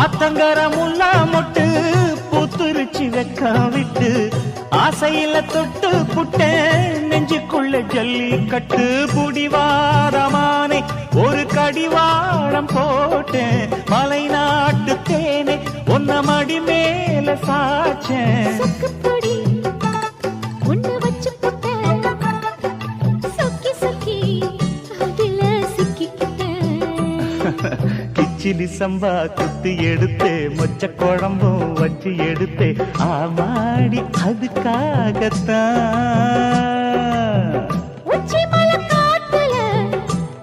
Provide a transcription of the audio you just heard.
ஆத்தங்கர முல்லா மொட்டு பூத்துருச்சி வெக்கம் விட்டு ஆசையில தொட்டு புட்டேன் நெஞ்சுக்குள்ள ஜல்லி கட்டு புடிவாரமானே ஒரு கடிவாளம் போட்டேன் மலை நாட்டு தேனே ஒன்ன மடி மேல சாச்சேன் கிச்சிலி சம்பா குத்தி எடுத்தே மொச்ச குழம்பும் வச்சு எடுத்தே ஆமாடி அதுக்காகத்தான்